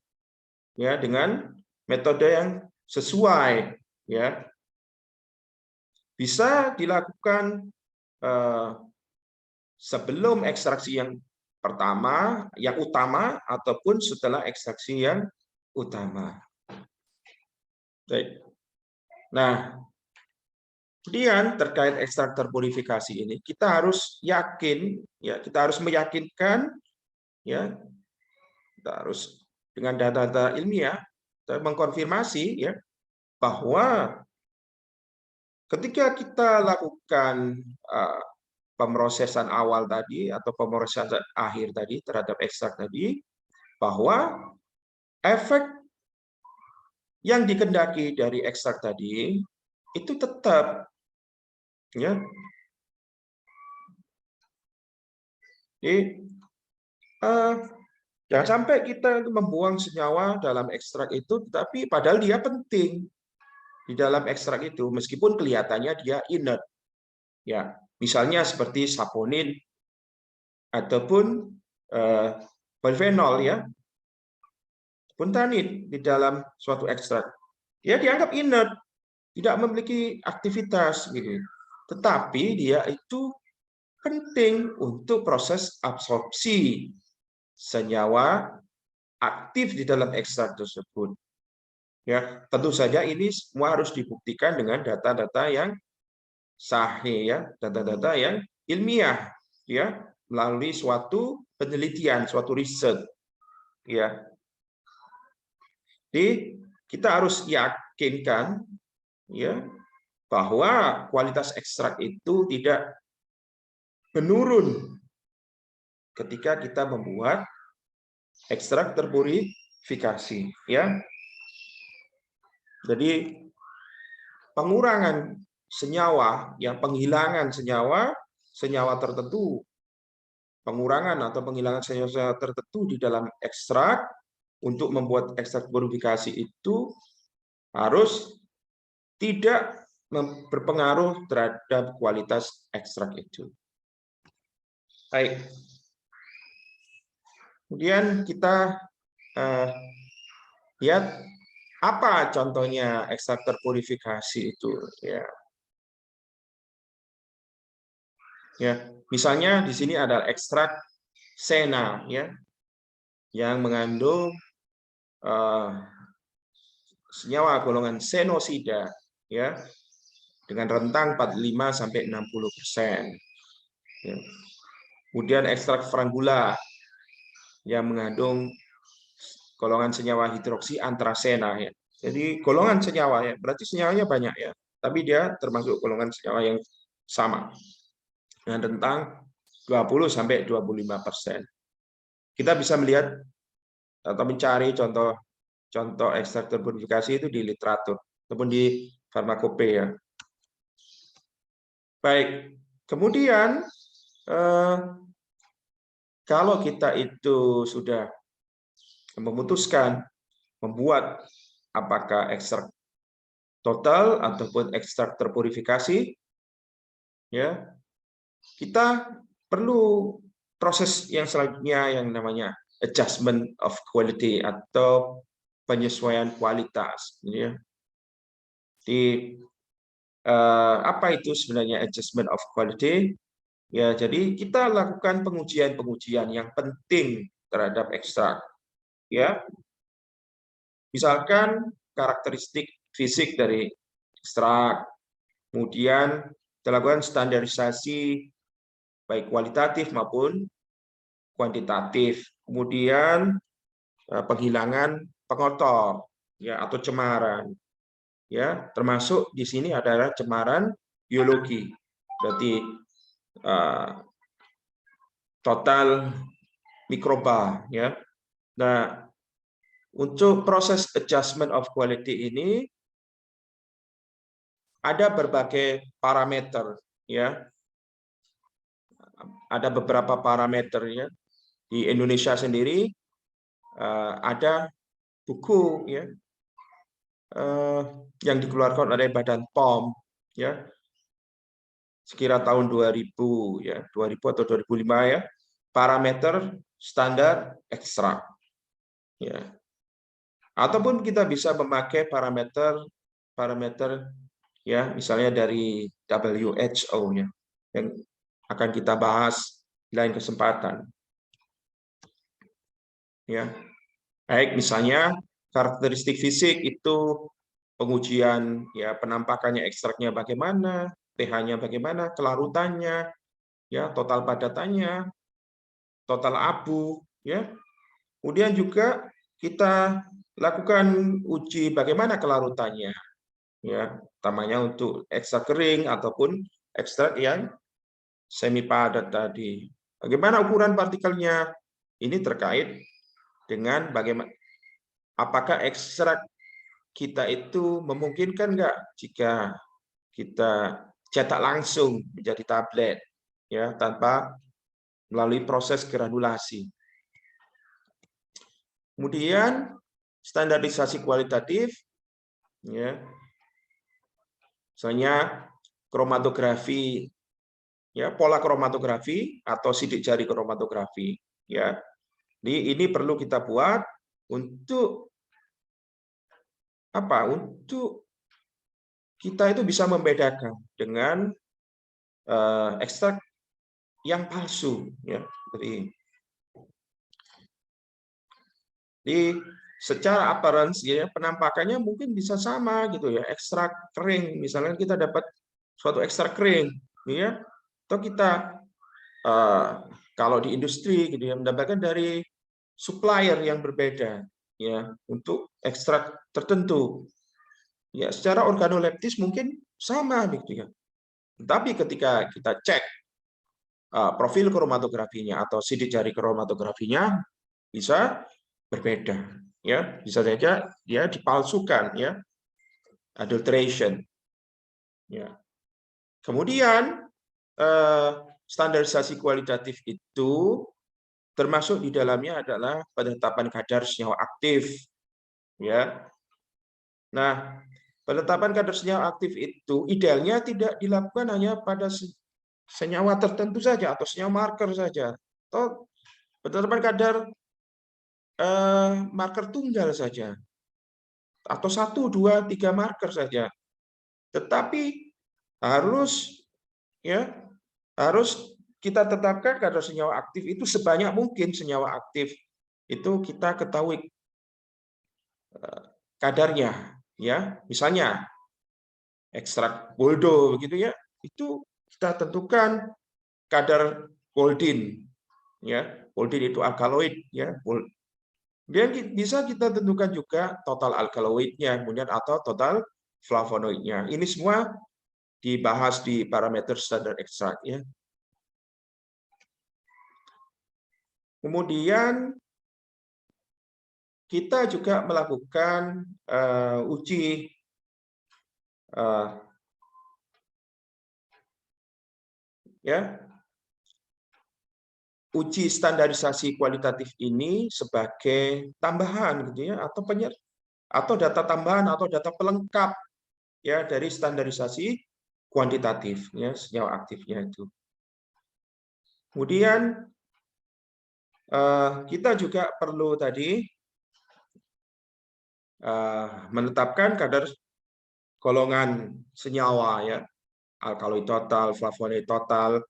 ya, dengan metode yang sesuai, ya. Bisa dilakukan sebelum ekstraksi yang pertama, yang utama, ataupun setelah ekstraksi yang utama. Baik. Nah, kemudian terkait ekstrak terpurifikasi ini, kita harus yakin, ya, kita harus meyakinkan, ya, kita harus dengan data-data ilmiah mengkonfirmasi, ya, bahwa ketika kita lakukan pemrosesan awal tadi atau pemrosesan akhir tadi terhadap ekstrak tadi, bahwa efek yang dikehendaki dari ekstrak tadi itu tetap, ya. Jadi jangan sampai kita membuang senyawa dalam ekstrak itu, tetapi padahal dia penting di dalam ekstrak itu, meskipun kelihatannya dia inert, ya. Misalnya seperti saponin ataupun polyphenol, ya. puntanid di dalam suatu ekstrak. Dia dianggap inert, tidak memiliki aktivitas gitu. Tetapi dia itu penting untuk proses absorpsi senyawa aktif di dalam ekstrak tersebut. Ya, tentu saja ini semua harus dibuktikan dengan data-data yang sahih, ya, data-data yang ilmiah, ya, melalui suatu penelitian, suatu riset, ya. Jadi kita harus yakinkan, ya, bahwa kualitas ekstrak itu tidak menurun ketika kita membuat ekstrak terpurifikasi, ya. Jadi pengurangan senyawa, yang penghilangan senyawa tertentu, pengurangan atau penghilangan senyawa tertentu di dalam ekstrak untuk membuat ekstrak purifikasi itu harus tidak berpengaruh terhadap kualitas ekstrak itu. Baik. Kemudian kita lihat apa contohnya ekstrak terpurifikasi itu, ya. Ya, misalnya di sini ada ekstrak sena, ya, yang mengandung senyawa golongan senosida, ya, dengan rentang 45 sampai 60%. Ya. Kemudian ekstrak frangula yang mengandung golongan senyawa hidroksi antrasena, ya. Jadi golongan senyawa, ya, berarti senyawanya banyak, ya, tapi dia termasuk golongan senyawa yang sama dengan rentang 20 sampai 25%. Kita bisa melihat atau mencari contoh ekstrak terpurifikasi itu di literatur ataupun di farmakopeia. Baik, kemudian kalau kita itu sudah memutuskan membuat apakah ekstrak total ataupun ekstrak terpurifikasi, ya, kita perlu proses yang selanjutnya yang namanya adjustment of quality atau penyesuaian kualitas, ya. Di apa itu sebenarnya adjustment of quality? Ya, jadi kita lakukan pengujian-pengujian yang penting terhadap ekstrak, ya. Misalkan karakteristik fisik dari ekstrak, kemudian kita lakukan standarisasi baik kualitatif maupun kuantitatif, kemudian penghilangan pengotor, ya, atau cemaran, ya, termasuk di sini adalah cemaran biologi, berarti total mikroba, ya. Nah, untuk proses adjustment of quality ini ada berbagai parameter, ya. Ada beberapa parameter, ya. Di Indonesia sendiri ada buku, ya, yang dikeluarkan oleh Badan POM, ya, sekira tahun 2000, ya, 2000 atau 2005, ya, parameter standar ekstrak, ya. Ataupun kita bisa memakai parameter, ya, misalnya dari WHO, ya, yang akan kita bahas di lain kesempatan, ya. Baik, misalnya karakteristik fisik itu pengujian, ya, penampakannya ekstraknya bagaimana, pH-nya bagaimana, kelarutannya, ya, total padatannya, total abu, ya. Kemudian juga kita lakukan uji bagaimana kelarutannya, ya, utamanya untuk ekstrak kering ataupun ekstrak yang semi padat tadi. Bagaimana ukuran partikelnya? Ini terkait dengan bagaimana apakah ekstrak kita itu memungkinkan nggak jika kita cetak langsung menjadi tablet, ya, tanpa melalui proses granulasi. Kemudian standarisasi kualitatif, ya, misalnya kromatografi, ya, pola kromatografi atau sidik jari kromatografi, ya. Ini perlu kita buat untuk apa? Untuk kita itu bisa membedakan dengan ekstrak yang palsu, ya. Jadi secara appearance, ya, penampakannya mungkin bisa sama gitu ya. Ekstrak kering, misalnya kita dapat suatu ekstrak kering, ya, atau kita kalau di industri gitu ya mendapatkan dari supplier yang berbeda, ya, untuk ekstrak tertentu. Ya, secara organoleptis mungkin sama gitu ya. Tapi ketika kita cek profil kromatografinya atau sidik jari kromatografinya bisa berbeda, ya, bisa saja dia dipalsukan, ya, adulteration, ya. Kemudian standarisasi kualitatif itu termasuk di dalamnya adalah penetapan kadar senyawa aktif, ya. Nah, penetapan kadar senyawa aktif itu idealnya tidak dilakukan hanya pada senyawa tertentu saja atau senyawa marker saja, atau penetapan kadar marker tunggal saja, atau 1, 2, 3 marker saja. Tetapi harus, ya, harus kita tetapkan kadar senyawa aktif itu sebanyak mungkin senyawa aktif itu kita ketahui kadarnya, ya. Misalnya ekstrak boldo begitu ya, itu kita tentukan kadar boldin, ya. Boldin itu alkaloid, ya. Dan bisa kita tentukan juga total alkaloidnya, kemudian atau total flavonoidnya. Ini semua dibahas di parameter standar ekstrak, ya. Kemudian kita juga melakukan uji ya, uji standarisasi kualitatif ini sebagai tambahan gitu ya, atau data tambahan atau data pelengkap, ya, dari standarisasi kuantitatif, ya, senyawa aktifnya itu. Kemudian kita juga perlu tadi menetapkan kadar golongan senyawa, ya, alkaloid total, flavonoid total,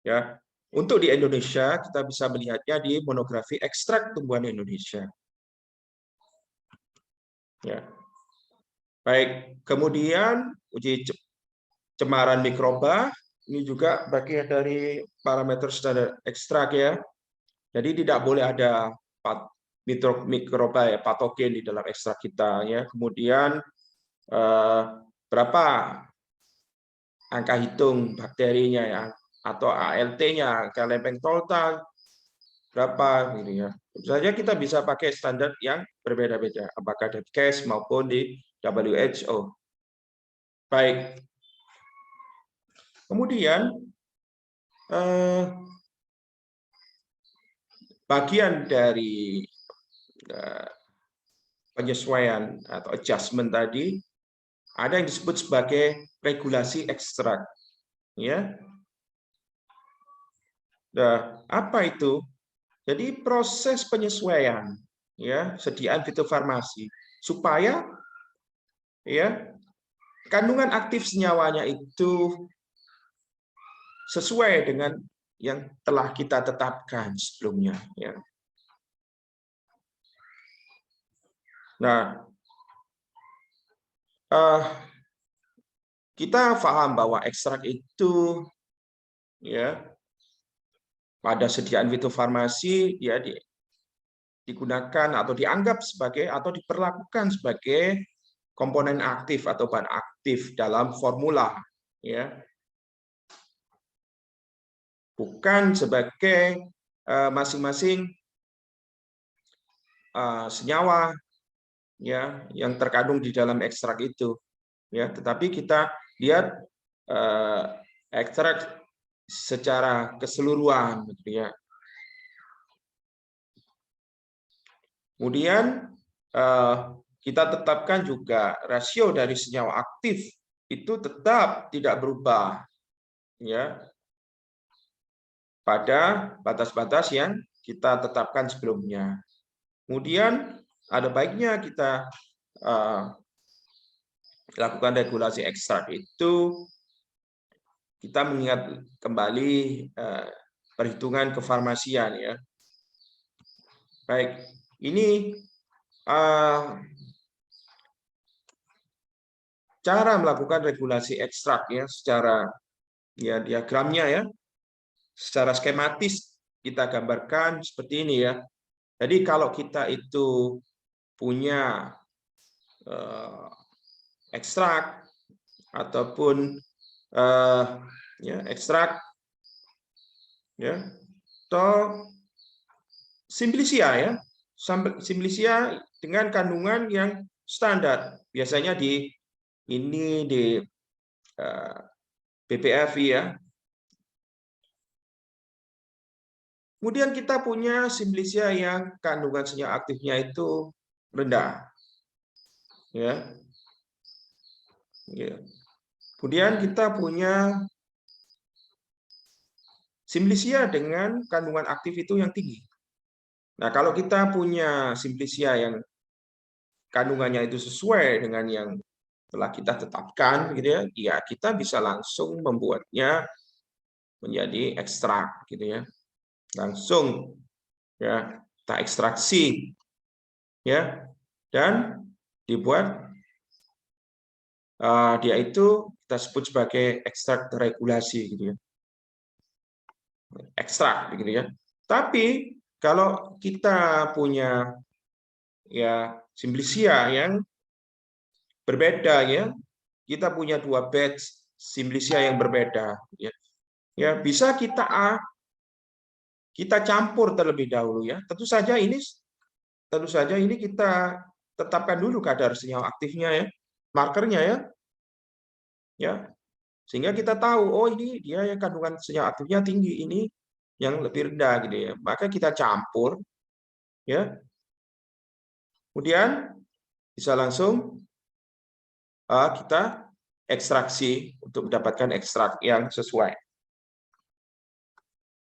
ya. Untuk di Indonesia kita bisa melihatnya di monografi ekstrak tumbuhan Indonesia. Ya. Baik, kemudian uji cemaran mikroba ini juga bagian dari parameter standar ekstrak, ya. Jadi tidak boleh ada mikroba, ya, patogen di dalam ekstrak kita, ya. Kemudian berapa angka hitung bakterinya, ya, atau ALT-nya, angka lempeng total berapa gitu ya. Tentu saja kita bisa pakai standar yang berbeda-beda, apakah di CAS maupun di WHO. Baik. Kemudian bagian dari penyesuaian atau adjustment tadi ada yang disebut sebagai regulasi ekstrak, ya. Nah, apa itu? Jadi proses penyesuaian, ya, sediaan fitofarmasi supaya, ya, kandungan aktif senyawanya itu sesuai dengan yang telah kita tetapkan sebelumnya, ya. Nah, kita paham bahwa ekstrak itu, ya, pada sediaan fitofarmasi, ya, digunakan atau dianggap sebagai atau diperlakukan sebagai komponen aktif atau bahan aktif dalam formula, ya, bukan sebagai masing-masing senyawa, ya, yang terkandung di dalam ekstrak itu, ya. Tetapi kita lihat ekstrak secara keseluruhan, gitu ya. Kemudian kita tetapkan juga rasio dari senyawa aktif itu tetap tidak berubah, ya, pada batas-batas yang kita tetapkan sebelumnya. Kemudian ada baiknya kita lakukan regulasi ekstrak itu, kita mengingat kembali perhitungan kefarmasian ya. Baik, ini cara melakukan regulasi ekstrak ya secara ya diagramnya ya, secara skematis kita gambarkan seperti ini ya. Jadi kalau kita itu punya ekstrak ataupun ya ekstrak ya atau simplicia ya, simplicia dengan kandungan yang standar, biasanya di BPFI ya. Kemudian kita punya simplicia yang kandungan senyawa aktifnya itu rendah ya. Kemudian kita punya simplicia dengan kandungan aktif itu yang tinggi. Nah, kalau kita punya simplicia yang kandungannya itu sesuai dengan yang telah kita tetapkan, gitu ya, ya kita bisa langsung membuatnya menjadi ekstrak, gitu ya, langsung ya kita ekstraksi, ya, dan dibuat dia itu kita sebut sebagai ekstrak terregulasi, gitu ya, ekstrak, gitu ya. Tapi kalau kita punya ya simplicia yang berbeda ya, kita punya 2 batch simplicia yang berbeda ya. Ya, bisa kita campur terlebih dahulu ya. Tentu saja ini kita tetapkan dulu kadar senyawa aktifnya ya, markernya ya. Ya. Sehingga kita tahu oh ini dia yang kandungan senyawa aktifnya tinggi, ini yang lebih rendah gitu ya. Maka kita campur ya. Kemudian bisa langsung kita ekstraksi untuk mendapatkan ekstrak yang sesuai.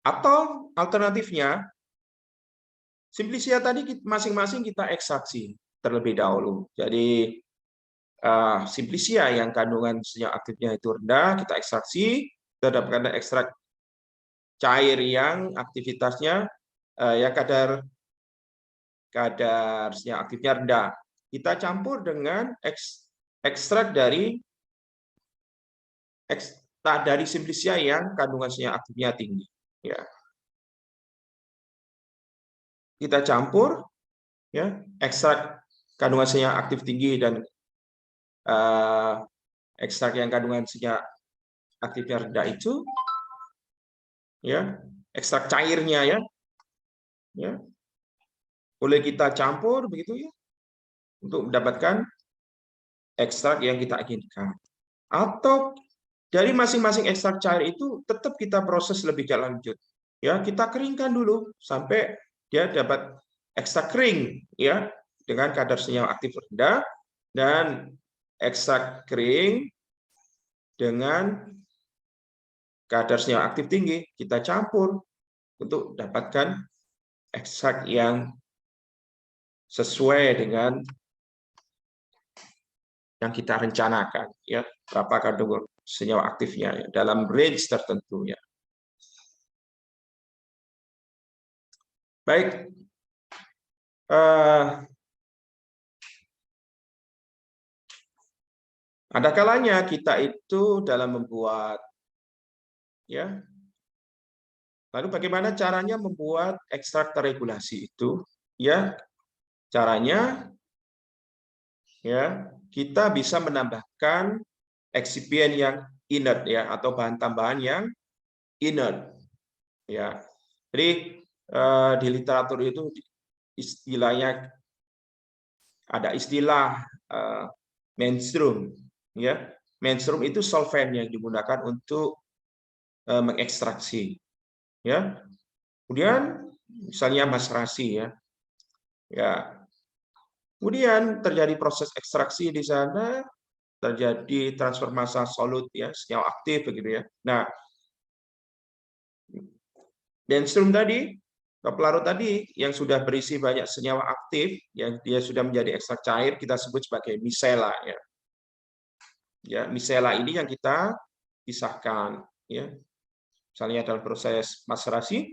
Atau alternatifnya, simplicia tadi masing-masing kita ekstraksi terlebih dahulu. Jadi simplicia yang kandungan senyawa aktifnya itu rendah, kita ekstraksi, kita dapatkan ekstrak cair yang aktivitasnya yang kadar senyawa aktifnya rendah. Kita campur dengan ekstrak dari simplicia yang kandungan senyawa aktifnya tinggi. Ya. Kita campur ya ekstrak kandungan senyawa aktif tinggi dan ekstrak yang kandungan senyawa aktifnya rendah itu ya, ekstrak cairnya ya boleh kita campur begitu ya untuk mendapatkan ekstrak yang kita inginkan. Atau dari masing-masing ekstrak cair itu tetap kita proses lebih lanjut ya, kita keringkan dulu sampai dia dapat ekstrak kering ya dengan kadar senyawa aktif rendah, dan ekstrak kering dengan kadar senyawa aktif tinggi kita campur untuk dapatkan ekstrak yang sesuai dengan yang kita rencanakan ya, berapa kandungan senyawa aktifnya ya, dalam range tertentu ya. Baik, ada kalanya kita itu dalam membuat ya. Lalu bagaimana caranya membuat ekstrak terregulasi itu? Ya, caranya ya kita bisa menambahkan eksipien yang inert ya, atau bahan tambahan yang inert ya. Jadi di literatur itu istilahnya ada istilah menstrum ya. Menstrum itu solvent yang digunakan untuk mengekstraksi ya. Kemudian misalnya maserasi ya. Ya. Kemudian terjadi proses ekstraksi di sana, terjadi transfer massa solut ya, senyawa aktif begitu ya. Nah, menstrum tadi Pelarut tadi yang sudah berisi banyak senyawa aktif, yang dia sudah menjadi ekstrak cair, kita sebut sebagai misela. Ya, misela ini yang kita pisahkan. Ya. Misalnya dalam proses maserasi,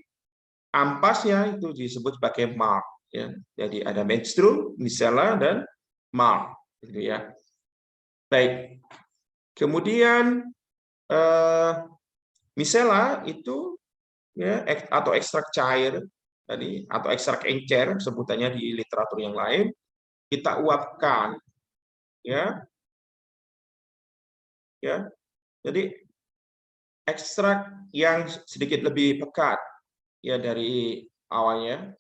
ampasnya itu disebut sebagai malt. Ya. Jadi ada menstrum, misela, dan malt. Gitu ya. Baik. Kemudian misela itu ya, atau ekstrak cair tadi atau ekstrak encer sebutannya di literatur yang lain, kita uapkan ya. Jadi ekstrak yang sedikit lebih pekat ya dari awalnya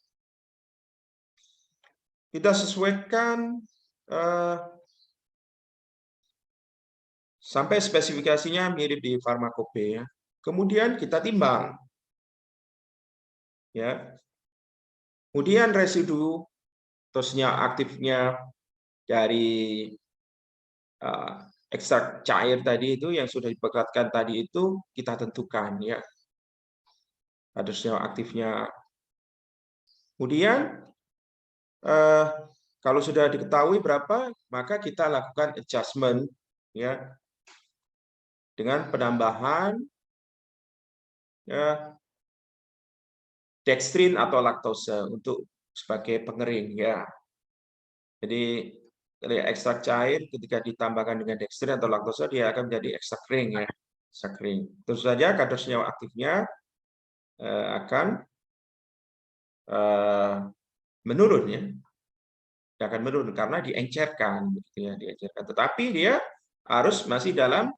kita sesuaikan sampai spesifikasinya mirip di farmakope ya. Kemudian kita timbang ya. Kemudian residu atau senyawa aktifnya dari ekstrak cair tadi itu yang sudah dipekatkan tadi itu kita tentukan ya. Ada senyawa aktifnya. Kemudian kalau sudah diketahui berapa, maka kita lakukan adjustment ya dengan penambahan ya dextrin atau laktosa untuk sebagai pengering ya. Jadi dari ekstrak cair ketika ditambahkan dengan dextrin atau laktosa dia akan menjadi ekstrak kering ya. Ekstrak kering. Tentu saja kadar senyawa aktifnya akan menurun ya. Dia akan menurun karena diencerkan gitu ya, diencerkan. Tetapi dia harus masih dalam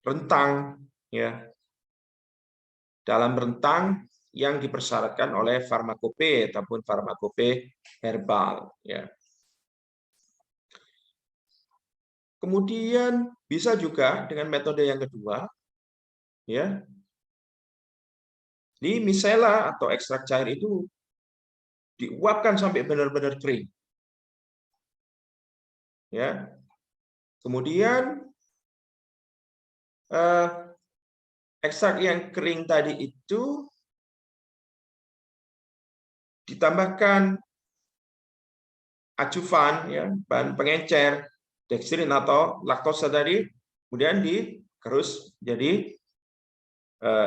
rentang ya. Dalam rentang yang dipersyaratkan oleh farmakope ataupun farmakope herbal ya. Kemudian bisa juga dengan metode yang kedua ya. Di misela atau ekstrak cair itu diuapkan sampai benar-benar kering. Ya. Kemudian ekstrak yang kering tadi itu ditambahkan acuvan ya, bahan pengencer, dextrin atau laktosa tadi, kemudian digerus jadi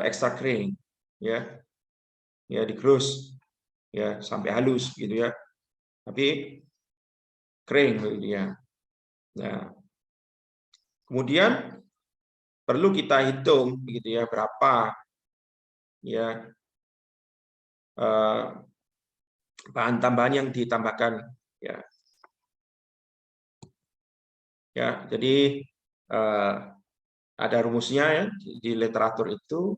ekstrak kering ya. Ya digerus ya sampai halus gitu ya. Tapi kering begitu ya. Nah, kemudian perlu kita hitung begitu ya berapa ya bahan tambahan yang ditambahkan ya. Ya, jadi ada rumusnya ya di literatur itu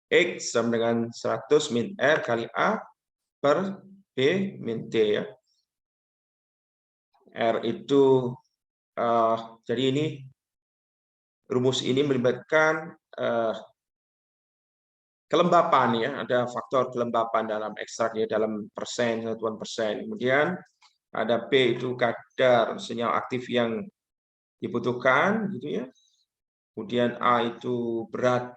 X sama dengan 100 min R kali A per B min T ya. R itu jadi ini rumus ini melibatkan kelembapan ya, ada faktor kelembapan dalam ekstrak ya, dalam persen, satuan persen. Kemudian ada P itu kadar senyawa aktif yang dibutuhkan gitu ya. Kemudian A itu berat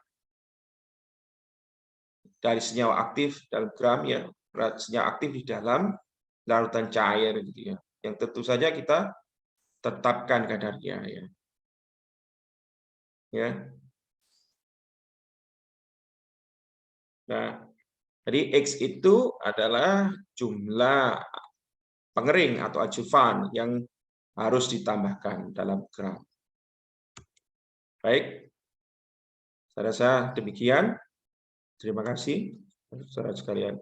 dari senyawa aktif dalam gram ya, berat senyawa aktif di dalam larutan cair gitu ya. Yang tentu saja kita tetapkan kadarnya ya. Ya. Nah, jadi X itu adalah jumlah pengering atau acuvan yang harus ditambahkan dalam gram. Baik, saya rasa demikian. Terima kasih, saudara sekalian.